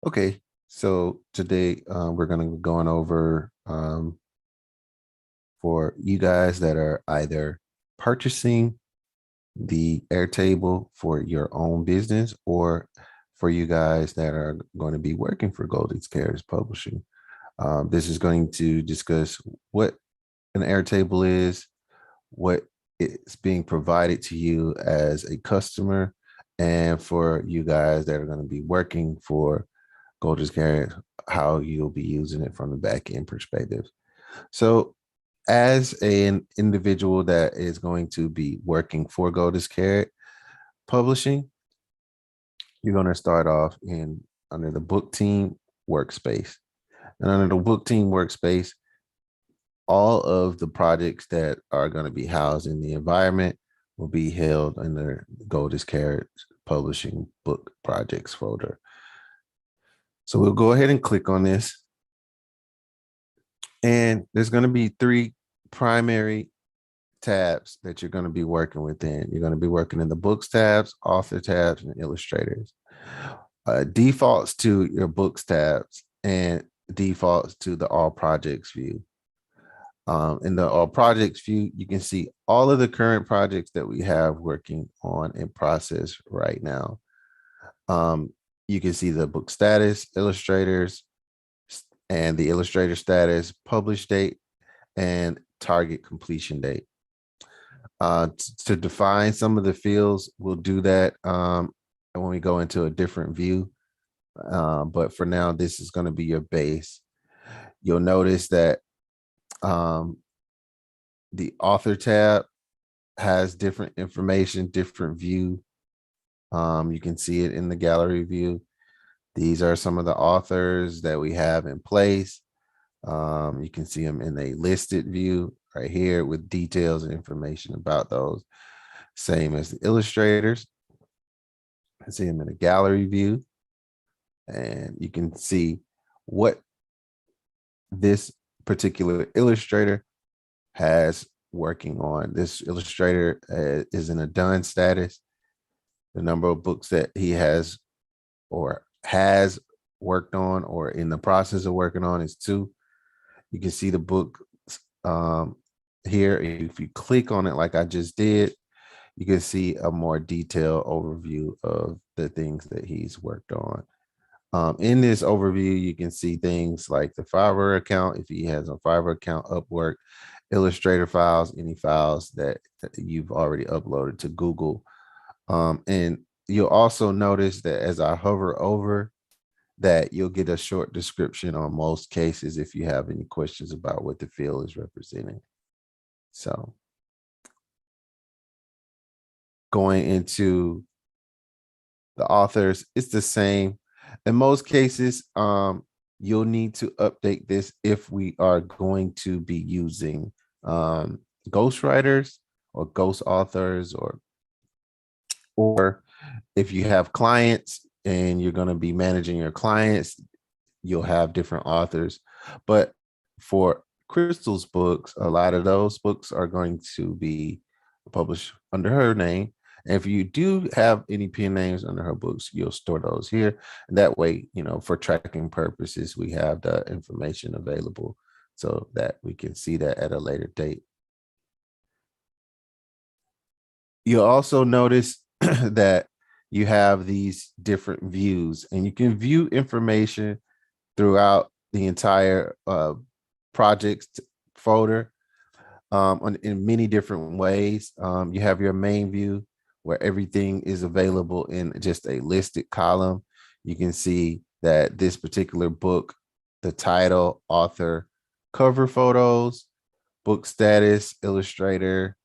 Okay, so today we're going to be going over for you guys that are either purchasing the Airtable for your own business or for you guys that are going to be working for Golden Carrots Publishing. This is going to discuss what an Airtable is, what is being provided to you as a customer, and for you guys that are going to be working for Golden Carrot, how you'll be using it from the back end perspective. So, as an individual that is going to be working for Golden Carrot Publishing, you're going to start off in under the book team workspace. And under the book team workspace, all of the projects that are going to be housed in the environment will be held under Golden Carrot Publishing book projects folder. So we'll go ahead and click on this. And there's going to be three primary tabs that you're going to be working within. You're going to be working in the books tabs, author tabs, and illustrators. Defaults to your books tabs and defaults to the all projects view. In the all projects view, you can see all of the current projects that we have working on in process right now. You can see the book status, illustrators, and the illustrator status, publish date, and target completion date. To define some of the fields, we'll do that when we go into a different view. But for now, this is going to be your base. You'll notice that the author tab has different information, different view. You can see it in the gallery view. These are some of the authors that we have in place. You can see them in a listed view right here with details and information about those. Same as the illustrators. I see them in a gallery view. And you can see what this particular illustrator has working on. This illustrator is in a done status. The number of books that he has or has worked on or in the process of working on is 2. You can see the book here. If you click on it like I just did, you can see a more detailed overview of the things that he's worked on. In this overview, you can see things like the Fiverr account, if he has a Fiverr account, Upwork, Illustrator files, any files that you've already uploaded to Google. And you'll also notice that as I hover over that, you'll get a short description on most cases if you have any questions about what the field is representing. So going into the authors, it's the same. In most cases, you'll need to update this if we are going to be using ghostwriters or ghost authors, or if you have clients and you're going to be managing your clients, you'll have different authors. But for Crystal's books, a lot of those books are going to be published under her name. And if you do have any pen names under her books, you'll store those here. And that way, for tracking purposes, we have the information available so that we can see that at a later date. You'll also notice that you have these different views, and you can view information throughout the entire projects folder in many different ways. You have your main view where everything is available in just a listed column. You can see that this particular book, the title, author, cover photos, book status, illustrator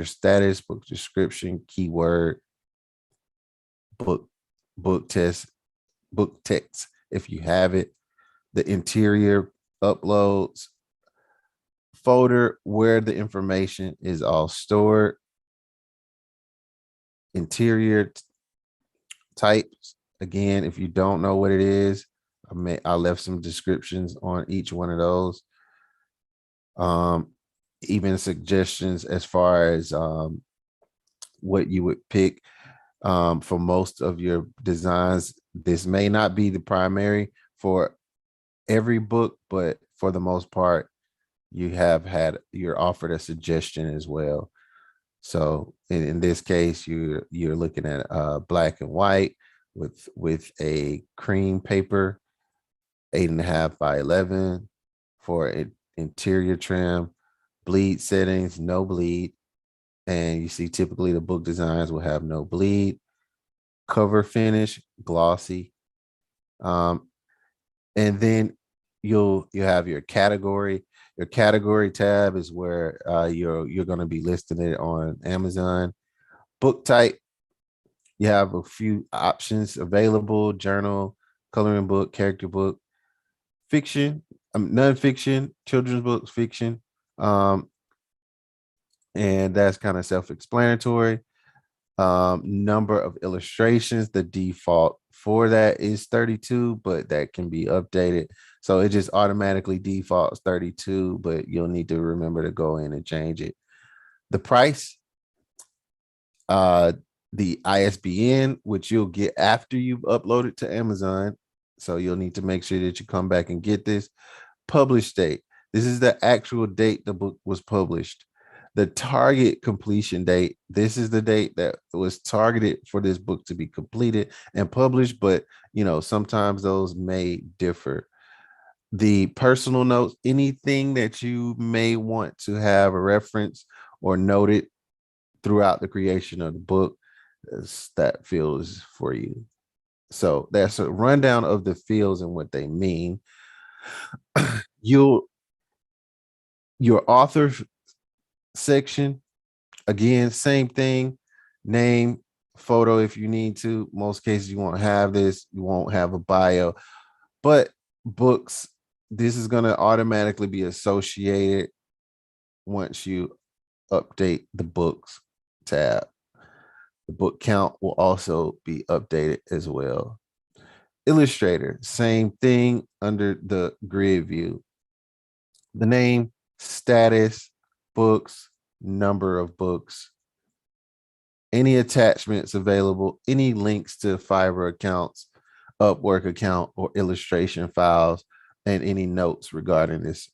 status, book description, keyword, book text, if you have it, the interior uploads, folder where the information is all stored, interior types. Again, if you don't know what it is, I left some descriptions on each one of those. Even suggestions as far as what you would pick for most of your designs. This may not be the primary for every book, but for the most part, you're offered a suggestion as well. So in this case, you're looking at black and white with a cream paper, 8.5 by 11 for interior trim, bleed settings, no bleed. And you see typically the book designs will have no bleed, cover finish, glossy. Um, and then you have your category. Your category tab is where you're going to be listing it on Amazon. Book type, you have a few options available: journal, coloring book, character book, fiction, nonfiction, children's books, fiction. Um, and that's kind of self-explanatory. Number of illustrations, the default for that is 32, but that can be updated. So it just automatically defaults 32, but you'll need to remember to go in and change it. The price, uh, the ISBN, which you'll get after you've uploaded to Amazon. So you'll need to make sure that you come back and get this. Published date. This is the actual date the book was published. The target completion date. This is the date that was targeted for this book to be completed and published, but sometimes those may differ. The personal notes, anything that you may want to have a reference or noted throughout the creation of the book, that field is for you. So that's a rundown of the fields and what they mean. Your author section, again, same thing. Name, photo if you need to. Most cases you won't have this. You won't have a bio. But books, this is going to automatically be associated once you update the books tab. The book count will also be updated as well. Illustrator, same thing under the grid view. The name, status, books, number of books, any attachments available, any links to Fiverr accounts, Upwork account, or illustration files, and any notes regarding this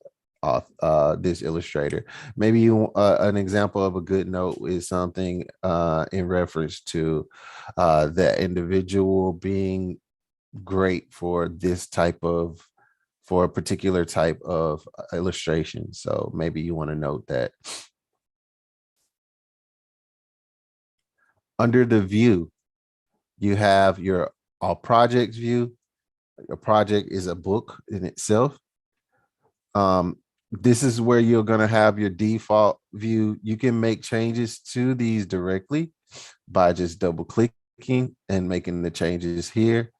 this illustrator. Maybe you an example of a good note is something in reference to that individual being great for this type of for a particular type of illustration. So maybe you want to note that. Under the view, you have your all projects view. A project is a book in itself. This is where you're going to have your default view. You can make changes to these directly by just double clicking and making the changes here.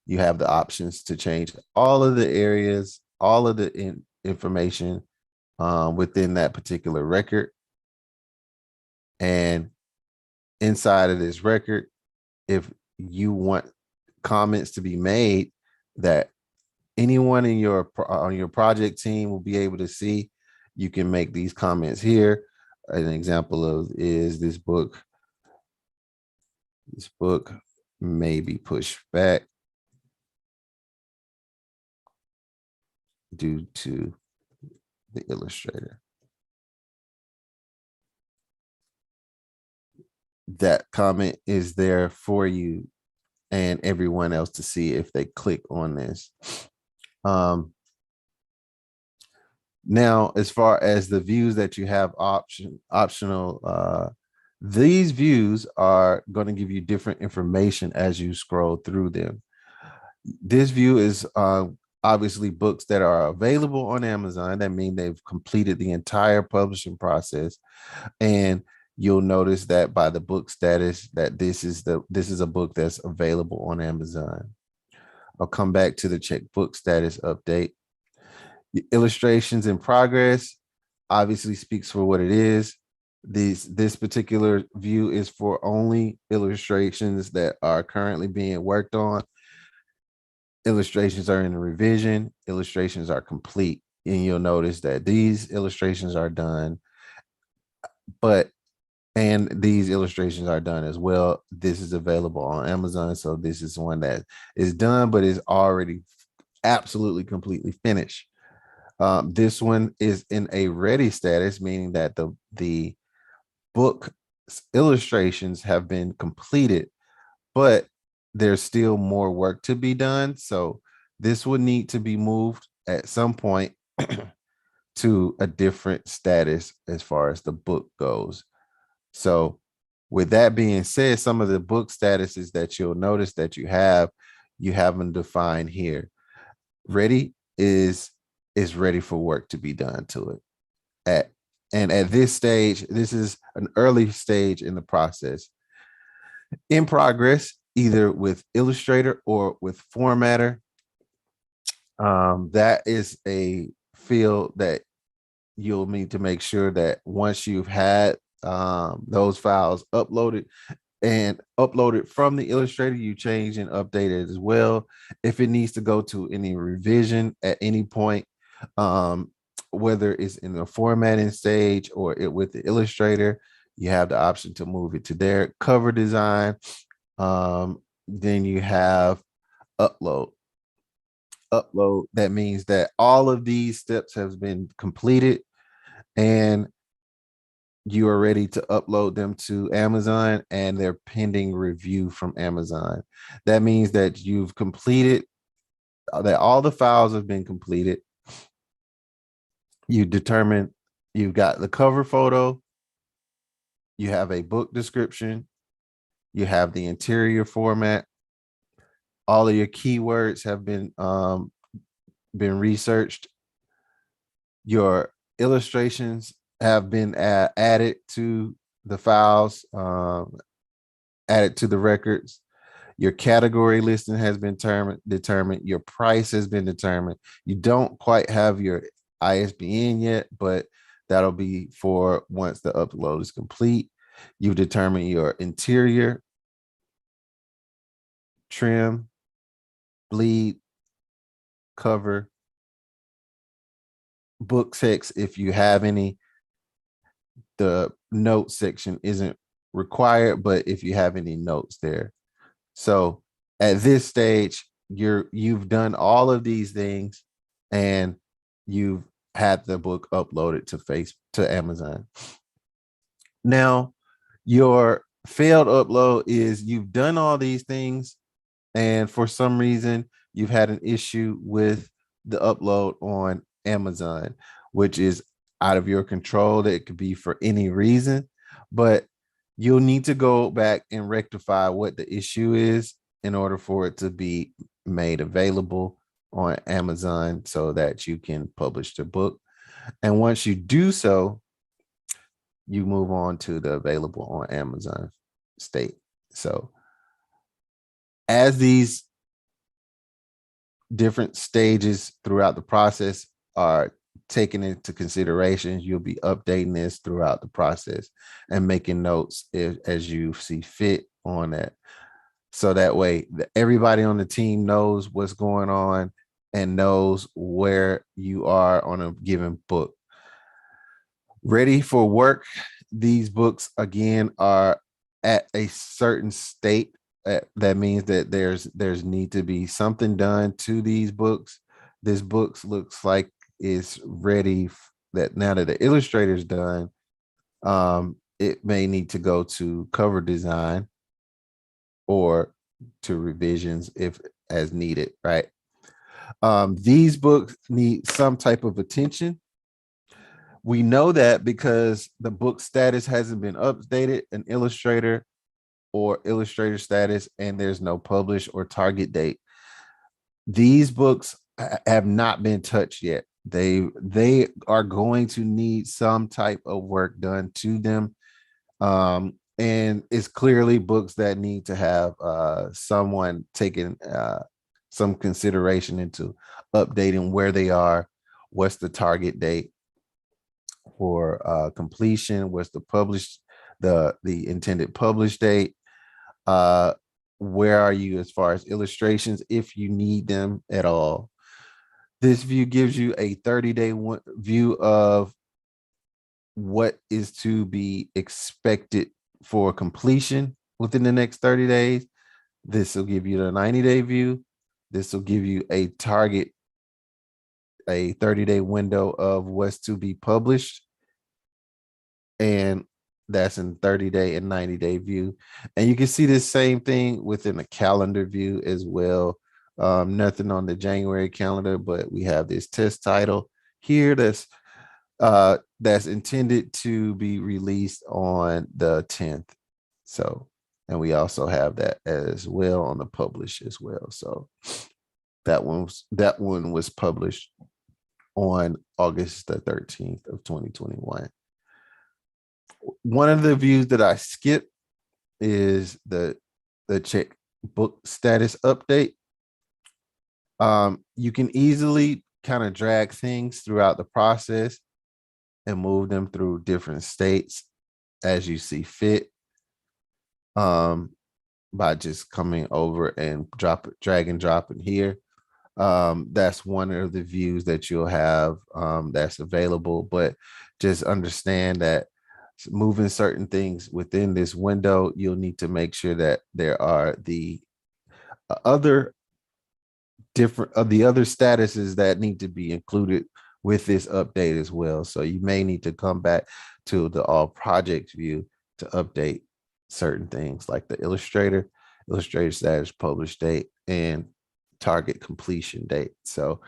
You have the options to change all of the areas, all of the information within that particular record. And inside of this record, if you want comments to be made that anyone in your on your project team will be able to see, you can make these comments here. An example of is this book may be pushed back due to the illustrator. That comment is there for you and everyone else to see if they click on this. Now, as far as the views that you have optional, these views are going to give you different information as you scroll through them. This view is obviously books that are available on Amazon. That means they've completed the entire publishing process. And you'll notice that by the book status that this is a book that's available on Amazon. I'll come back to the check book status update. The illustrations in progress obviously speaks for what it is. This particular view is for only illustrations that are currently being worked on. Illustrations are in revision, illustrations are complete, and you'll notice that these illustrations are done. and these illustrations are done as well. This is available on Amazon. So this is one that is done, but is already absolutely completely finished. This one is in a ready status, meaning that the book illustrations have been completed, but there's still more work to be done. So this would need to be moved at some point to a different status as far as the book goes. So with that being said, some of the book statuses that you'll notice that you have them defined here. Ready is ready for work to be done to it. At this stage, this is an early stage in the process. In progress, either with Illustrator or with Formatter. That is a field that you'll need to make sure that once you've had those files uploaded from the Illustrator, you change and update it as well. If it needs to go to any revision at any point, whether it's in the formatting stage or with the Illustrator, you have the option to move it to their cover design. Then you have upload. That means that all of these steps have been completed and you are ready to upload them to Amazon and they're pending review from Amazon. That means that you've completed, that all the files have been completed. You determine you've got the cover photo, you have a book description, you have the interior format, all of your keywords have been researched, your illustrations have been added to the files, added to the records. Your category listing has been determined. Your price has been determined. You don't quite have your ISBN yet, but that'll be for once the upload is complete. You've determined your interior, trim, bleed, cover, book text if you have any. The note section isn't required, but if you have any notes there. So at this stage, you've done all of these things and you've had the book uploaded to Amazon. Now, your failed upload is you've done all these things and for some reason you've had an issue with the upload on Amazon, which is out of your control. That it could be for any reason, but you'll need to go back and rectify what the issue is in order for it to be made available on Amazon so that you can publish the book. And once you do so, you move on to the available on Amazon state. So as these different stages throughout the process are taken into consideration, you'll be updating this throughout the process and making notes as you see fit on that. So that way everybody on the team knows what's going on and knows where you are on a given book. Ready for work. These books again are at a certain state. That means that there's need to be something done to these books. This book looks like it's ready, that now that the illustrator's done, it may need to go to cover design or to revisions if as needed, right? These books need some type of attention. We know that because the book status hasn't been updated in Illustrator or Illustrator status, and there's no publish or target date. These books have not been touched yet. They are going to need some type of work done to them. And it's clearly books that need to have someone taking some consideration into updating where they are, what's the target date for completion, what's the intended publish date, where are you as far as illustrations if you need them at all. This view gives you a 30-day view of what is to be expected for completion within the next 30 days. This will give you the 90-day view. This will give you a target, a 30-day window of what's to be published. And that's in 30-day and 90-day view. And you can see the same thing within the calendar view as well. Nothing on the January calendar, but we have this test title here that's intended to be released on the 10th. So, and we also have that as well on the publish as well. So that one was published on August the 13th of 2021. One of the views that I skipped is the check book status update. You can easily kind of drag things throughout the process and move them through different states as you see fit, by just coming over and drag and dropping here. That's one of the views that you'll have that's available, but just understand that moving certain things within this window, you'll need to make sure that there are the other the other statuses that need to be included with this update as well. So you may need to come back to the all projects view to update certain things like the illustrator status publish date and target completion date. So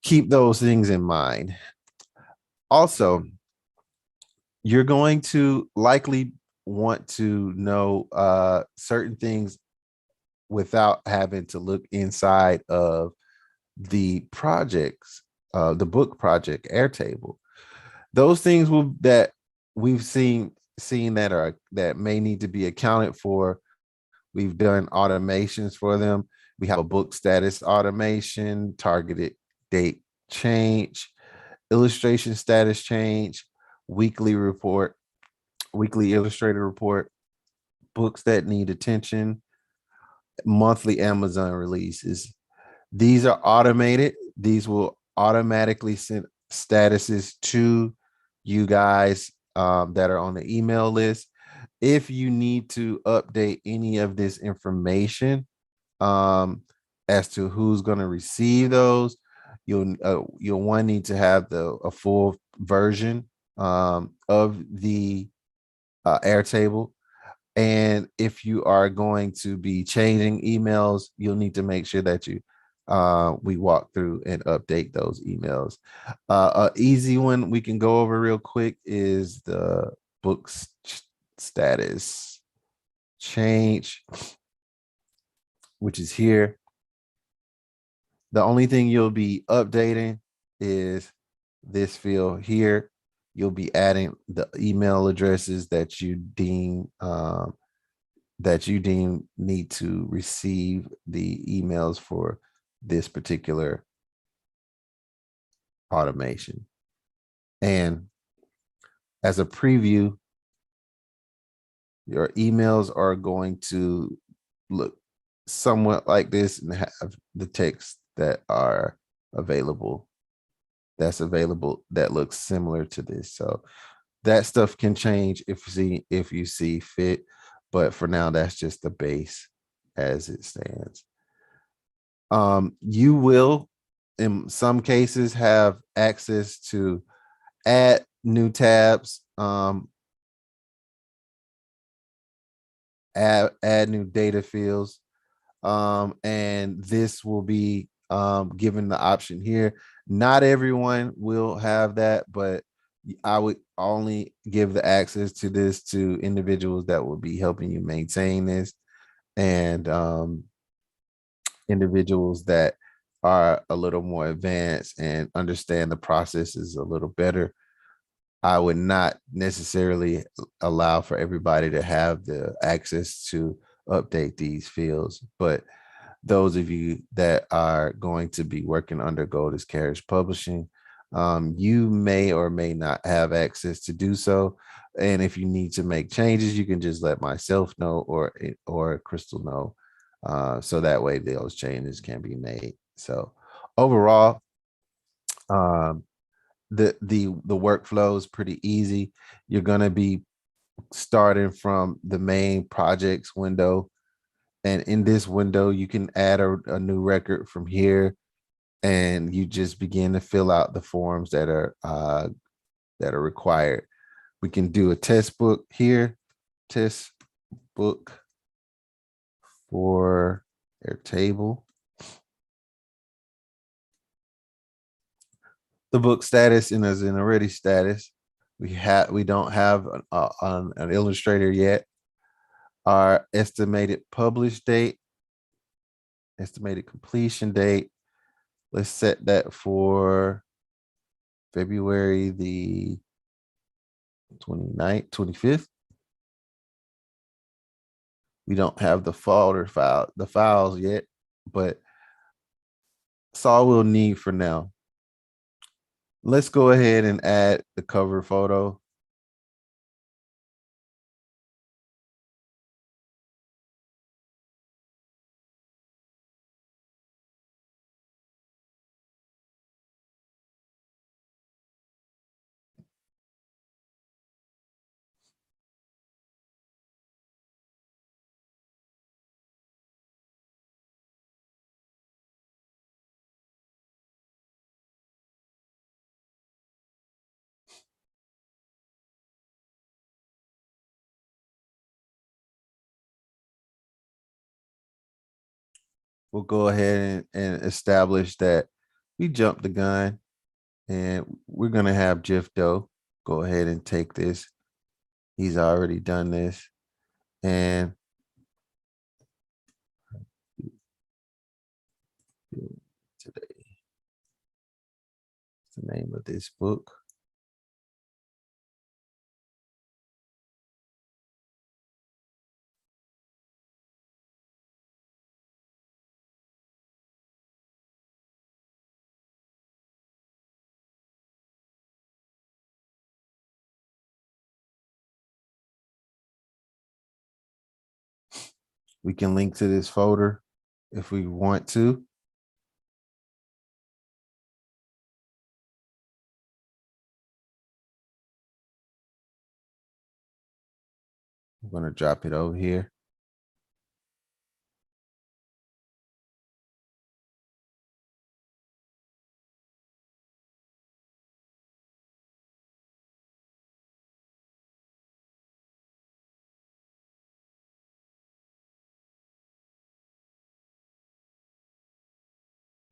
keep those things in mind. Also, you're going to likely want to know certain things without having to look inside of the projects, the book project Airtable. Those things that we've seen that may need to be accounted for. We've done automations for them. We have a book status automation, targeted date change, illustration status change, weekly report, weekly illustrator report, books that need attention, monthly Amazon releases. These are automated. These will automatically send statuses to you guys that are on the email list. If you need to update any of this information as to who's going to receive those, you'll one need to have a full version of the Airtable. And if you are going to be changing emails, you'll need to make sure that we walk through and update those emails. A easy one we can go over real quick is the books status change, which is here. The only thing you'll be updating is this field here. You'll be adding the email addresses that you deem need to receive the emails for this particular automation. And as a preview, your emails are going to look somewhat like this and have the text that are available. That's available that looks similar to this. So that stuff can change if you see fit, but for now, that's just the base as it stands. You will, in some cases, have access to add new tabs, add new data fields, and this will be given the option here. Not everyone will have that, but I would only give the access to this to individuals that will be helping you maintain this, and individuals that are a little more advanced and understand the processes a little better. I would not necessarily allow for everybody to have the access to update these fields, but those of you that are going to be working under Golden Carriage Publishing, you may or may not have access to do so. And if you need to make changes, you can just let myself know or Crystal know. So that way those changes can be made. So overall, the workflow is pretty easy. You're going to be starting from the main projects window. And in this window, you can add a new record from here, and you just begin to fill out the forms that are required. We can do a test book here, test book for Airtable. The book status and as in already status. We don't have an illustrator yet. Our estimated publish date, estimated completion date. Let's set that for February the 29th, 25th. We don't have the the files yet, but that's all we'll need for now. Let's go ahead and add the cover photo. We'll go ahead and establish that we jumped the gun, and we're going to have Jeff Doe go ahead and take this. He's already done this. And today, the name of this book. We can link to this folder if we want to. I'm going to drop it over here.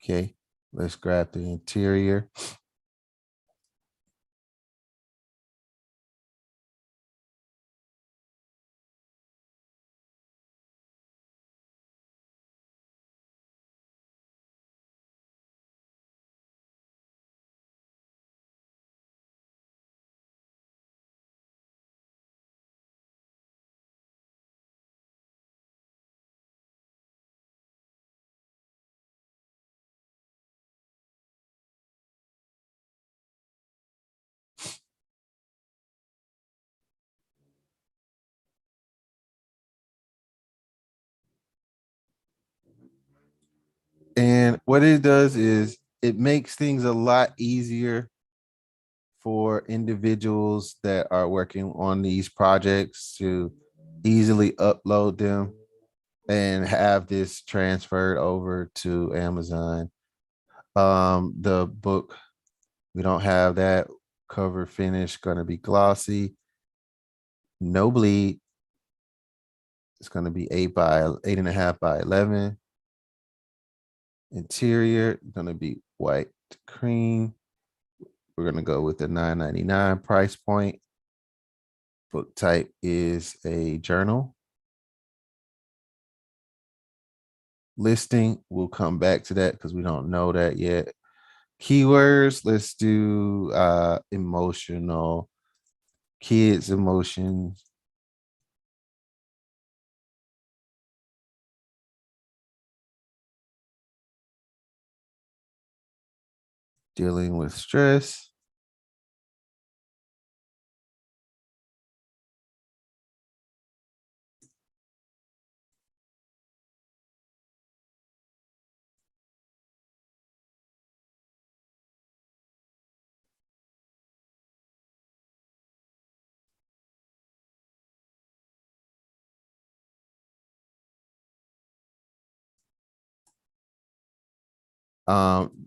Okay, let's grab the interior. And what it does is it makes things a lot easier for individuals that are working on these projects to easily upload them and have this transferred over to Amazon. The book, we don't have that. Cover finish going to be glossy, no bleed. It's going to be 8.5 by 11. Interior going to be white cream. We're going to go with the $9.99 price point. Book type is a journal. Listing, we'll come back to that because we don't know that yet. Keywords, let's do emotional, kids emotions, dealing with stress,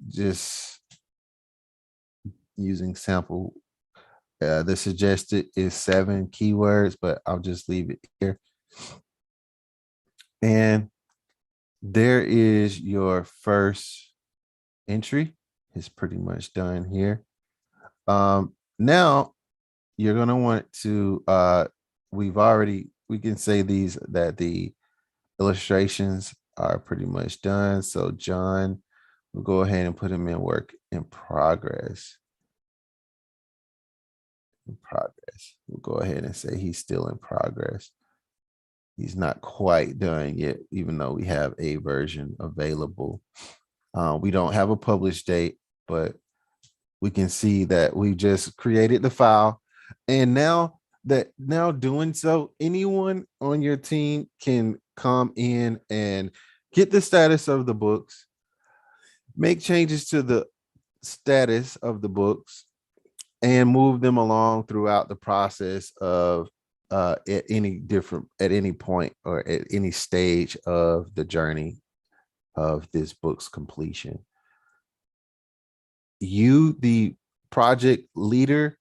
Just using sample. The suggested is 7 keywords, but I'll just leave it here. And there is your first entry. It's pretty much done here. Now you're gonna want to we can say that the illustrations are pretty much done. So John, we'll go ahead and put him in work in progress. We'll go ahead and say he's still in progress. He's not quite done yet, even though we have a version available. We don't have a published date, but we can see that we just created the file. And now doing so, anyone on your team can come in and get the status of the books, make changes to the status of the books, and move them along throughout the process of at any point or at any stage of the journey of this book's completion. You, the project leader,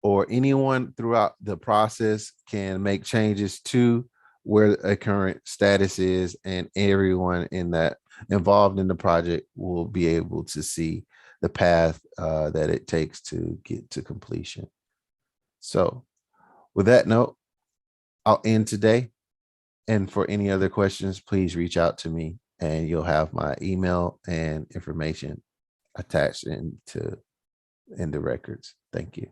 or anyone throughout the process can make changes to where a current status is, and everyone involved in the project will be able to see the path that it takes to get to completion. So with that note, I'll end today. And for any other questions, please reach out to me, and you'll have my email and information attached in the records. Thank you.